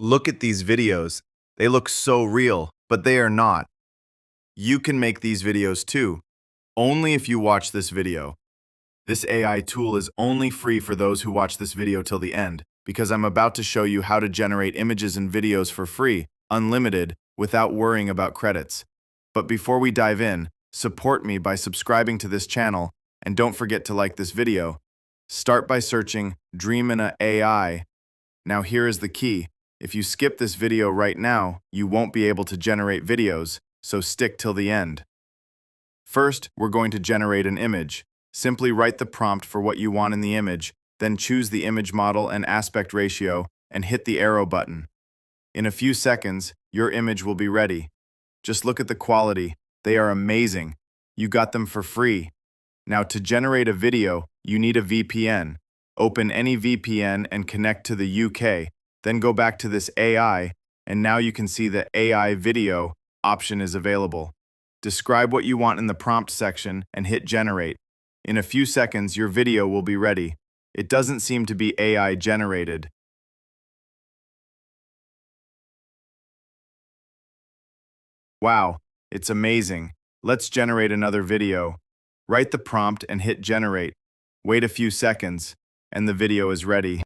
Look at these videos. They look so real, but they are not. You can make these videos too, only if you watch this video. This AI tool is only free for those who watch this video till the end, because I'm about to show you how to generate images and videos for free, unlimited, without worrying about credits. But before we dive in, support me by subscribing to this channel, and don't forget to like this video. Start by searching Dreamina AI. Now here is the key. If you skip this video right now, you won't be able to generate videos, so stick till the end. First, we're going to generate an image. Simply write the prompt for what you want in the image, then choose the image model and aspect ratio, and hit the arrow button. In a few seconds, your image will be ready. Just look at the quality. They are amazing. You got them for free. Now, to generate a video, you need a VPN. Open any VPN and connect to the UK, then go back to this AI, and now you can see the AI video option is available. Describe what you want in the prompt section and hit generate. In a few seconds, your video will be ready. It doesn't seem to be AI generated. Wow, it's amazing. Let's generate another video. Write the prompt and hit generate. Wait a few seconds, and the video is ready.